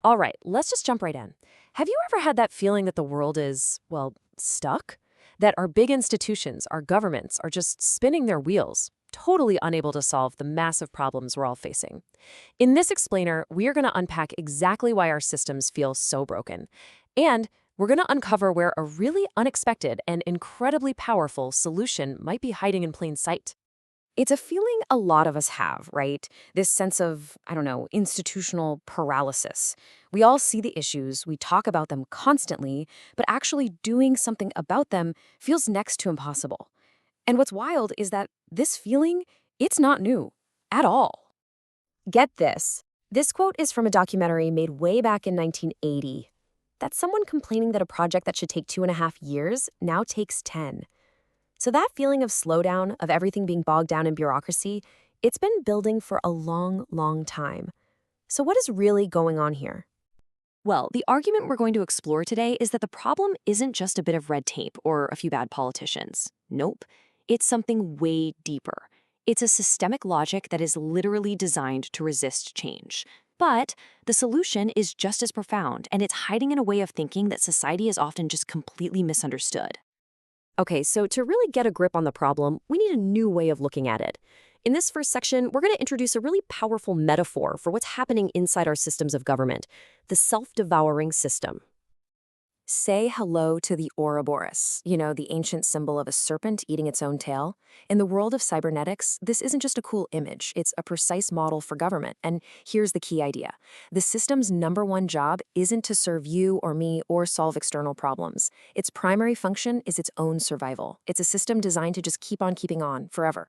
All right, let's just jump right in. Have you ever had that feeling that the world is, well, stuck? That our big institutions, our governments, are just spinning their wheels, totally unable to solve the massive problems we're all facing? In this explainer, we are going to unpack exactly why our systems feel so broken. And we're going to uncover where a really unexpected and incredibly powerful solution might be hiding in plain sight. It's a feeling a lot of us have, right? This sense of, I don't know, institutional paralysis. We all see the issues, we talk about them constantly, but actually doing something about them feels next to impossible. And what's wild is that this feeling, it's not new at all. Get this. This quote is from a documentary made way back in 1980. That's someone complaining that a project that should take 2.5 years now takes 10. So that feeling of slowdown, of everything being bogged down in bureaucracy, it's been building for a long, long time. So what is really going on here? Well, the argument we're going to explore today is that the problem isn't just a bit of red tape or a few bad politicians. Nope. It's something way deeper. It's a systemic logic that is literally designed to resist change. But the solution is just as profound, and it's hiding in a way of thinking that society has often just completely misunderstood. Okay, so to really get a grip on the problem, we need a new way of looking at it. In this first section, we're going to introduce a really powerful metaphor for what's happening inside our systems of government, the self-devouring system. Say hello to the Ouroboros, the ancient symbol of a serpent eating its own tail. In the world of cybernetics, this isn't just a cool image, it's a precise model for government. And here's the key idea. The system's number one job isn't to serve you or me or solve external problems. Its primary function is its own survival. It's a system designed to just keep on keeping on forever.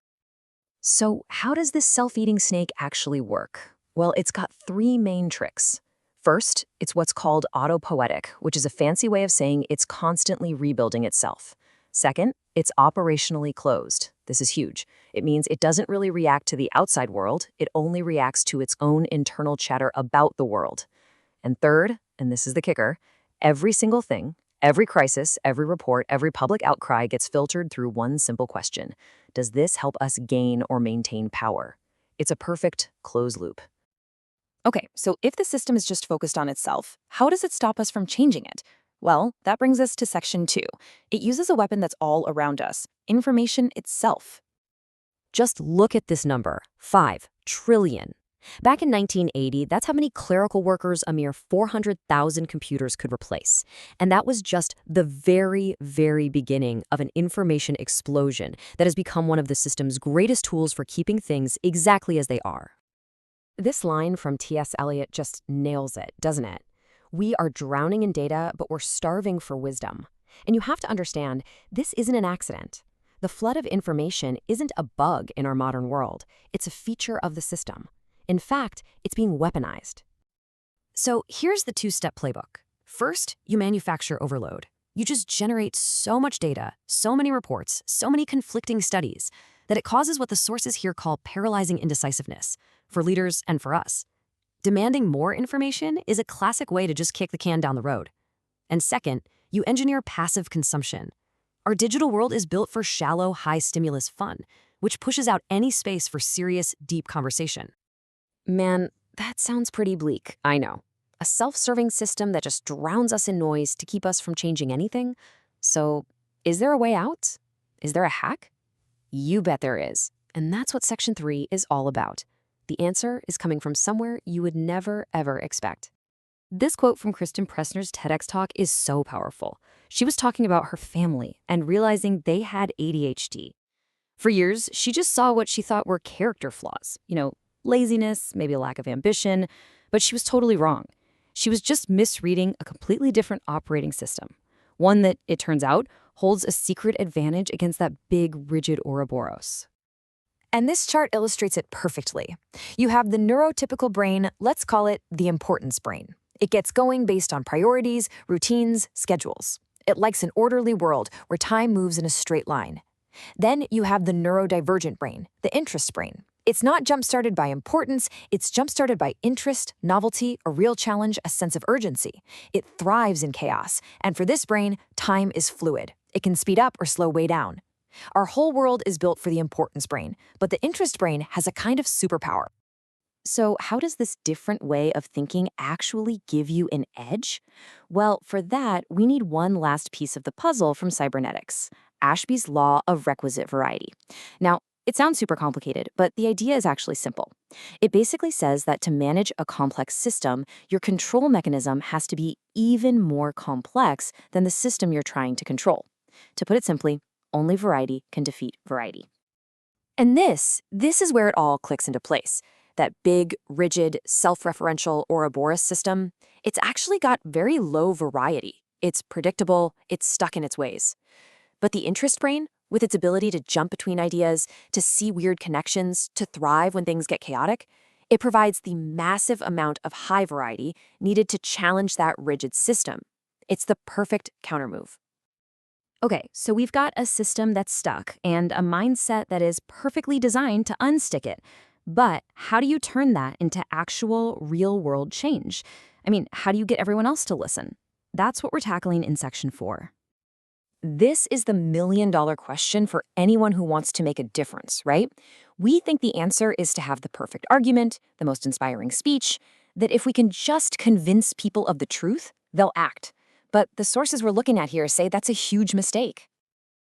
So how does this self-eating snake actually work? Well, it's got three main tricks. First, it's what's called autopoietic, which is a fancy way of saying it's constantly rebuilding itself. Second, it's operationally closed. This is huge. It means it doesn't really react to the outside world, it only reacts to its own internal chatter about the world. And third, and this is the kicker, every single thing, every crisis, every report, every public outcry gets filtered through one simple question. Does this help us gain or maintain power? It's a perfect closed loop. Okay, so if the system is just focused on itself, how does it stop us from changing it? Well, that brings us to section 2. It uses a weapon that's all around us, information itself. Just look at this number, 5 trillion. Back in 1980, that's how many clerical workers a mere 400,000 computers could replace. And that was just the very, very beginning of an information explosion that has become one of the system's greatest tools for keeping things exactly as they are. This line from T.S. Eliot just nails it, doesn't it? We are drowning in data, but we're starving for wisdom. And you have to understand, this isn't an accident. The flood of information isn't a bug in our modern world. It's a feature of the system. In fact, it's being weaponized. So here's the two-step playbook. First, you manufacture overload. You just generate so much data, so many reports, so many conflicting studies, that it causes what the sources here call paralyzing indecisiveness, for leaders and for us. Demanding more information is a classic way to just kick the can down the road. And second, you engineer passive consumption. Our digital world is built for shallow, high-stimulus fun, which pushes out any space for serious, deep conversation. Man, that sounds pretty bleak, I know. A self-serving system that just drowns us in noise to keep us from changing anything? So, is there a way out? Is there a hack? You bet there is. And that's what Section 3 is all about. The answer is coming from somewhere you would never, ever expect. This quote from Kristen Pressner's TEDx talk is so powerful. She was talking about her family and realizing they had ADHD. For years, she just saw what she thought were character flaws. Laziness, maybe a lack of ambition, but she was totally wrong. She was just misreading a completely different operating system. One that, it turns out, holds a secret advantage against that big, rigid Ouroboros. And this chart illustrates it perfectly. You have the neurotypical brain, let's call it the importance brain. It gets going based on priorities, routines, schedules. It likes an orderly world where time moves in a straight line. Then you have the neurodivergent brain, the interest brain. It's not jump-started by importance, it's jump-started by interest, novelty, a real challenge, a sense of urgency. It thrives in chaos, and for this brain, time is fluid. It can speed up or slow way down. Our whole world is built for the importance brain, but the interest brain has a kind of superpower. So, how does this different way of thinking actually give you an edge? Well, for that, we need one last piece of the puzzle from cybernetics, Ashby's law of requisite variety. Now, it sounds super complicated, but the idea is actually simple. It basically says that to manage a complex system, your control mechanism has to be even more complex than the system you're trying to control. To put it simply, only variety can defeat variety. And this is where it all clicks into place. That big, rigid, self-referential Ouroboros system, it's actually got very low variety. It's predictable, it's stuck in its ways. But the interest brain, with its ability to jump between ideas, to see weird connections, to thrive when things get chaotic, it provides the massive amount of high variety needed to challenge that rigid system. It's the perfect countermove. Okay, so we've got a system that's stuck and a mindset that is perfectly designed to unstick it. But how do you turn that into actual real-world change? I mean, how do you get everyone else to listen? That's what we're tackling in Section 4. This is the million-dollar question for anyone who wants to make a difference, right? We think the answer is to have the perfect argument, the most inspiring speech, that if we can just convince people of the truth, they'll act. But the sources we're looking at here say that's a huge mistake.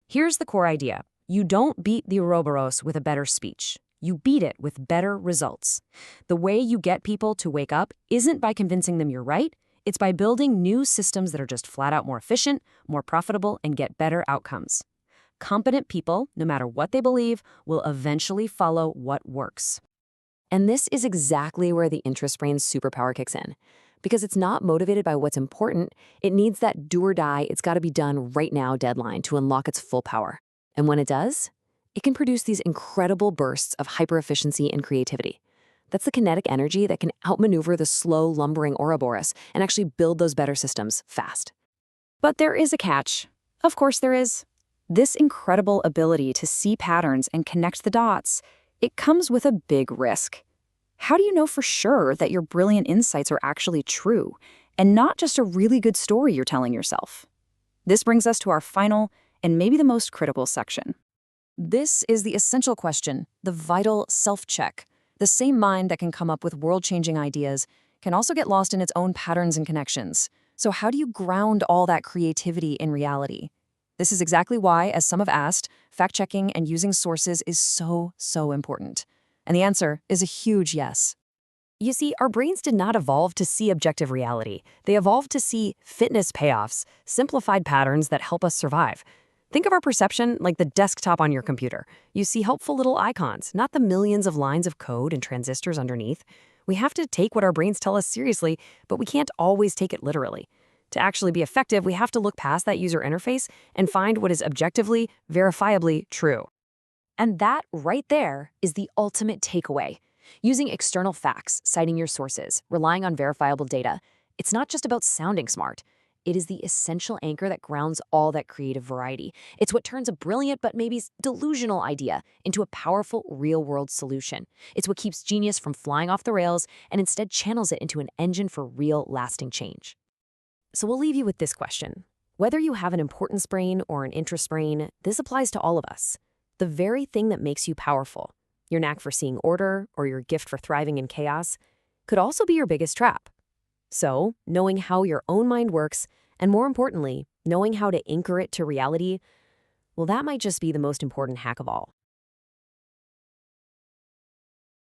Here's the core idea. You don't beat the Ouroboros with a better speech. You beat it with better results. The way you get people to wake up isn't by convincing them you're right. It's by building new systems that are just flat out more efficient, more profitable, and get better outcomes. Competent people, no matter what they believe, will eventually follow what works. And this is exactly where the interest brain's superpower kicks in. Because it's not motivated by what's important, it needs that do or die, it's got to be done right now deadline to unlock its full power. And when it does, it can produce these incredible bursts of hyper-efficiency and creativity. That's the kinetic energy that can outmaneuver the slow, lumbering Ouroboros and actually build those better systems fast. But there is a catch. Of course there is. This incredible ability to see patterns and connect the dots, it comes with a big risk. How do you know for sure that your brilliant insights are actually true and not just a really good story you're telling yourself? This brings us to our final and maybe the most critical section. This is the essential question, the vital self-check. The same mind that can come up with world-changing ideas can also get lost in its own patterns and connections. So how do you ground all that creativity in reality? This is exactly why, as some have asked, fact-checking and using sources is so important. And the answer is a huge yes. You see, our brains did not evolve to see objective reality. They evolved to see fitness payoffs, simplified patterns that help us survive. Think of our perception like the desktop on your computer. You see helpful little icons, not the millions of lines of code and transistors underneath. We have to take what our brains tell us seriously, but we can't always take it literally. To actually be effective, we have to look past that user interface and find what is objectively, verifiably true. And that right there is the ultimate takeaway. Using external facts, citing your sources, relying on verifiable data, it's not just about sounding smart. It is the essential anchor that grounds all that creative variety. It's what turns a brilliant but maybe delusional idea into a powerful real-world solution. It's what keeps genius from flying off the rails and instead channels it into an engine for real, lasting change. So we'll leave you with this question. Whether you have an importance brain or an interest brain, this applies to all of us. The very thing that makes you powerful, your knack for seeing order or your gift for thriving in chaos, could also be your biggest trap. So, knowing how your own mind works, and more importantly, knowing how to anchor it to reality, well, that might just be the most important hack of all.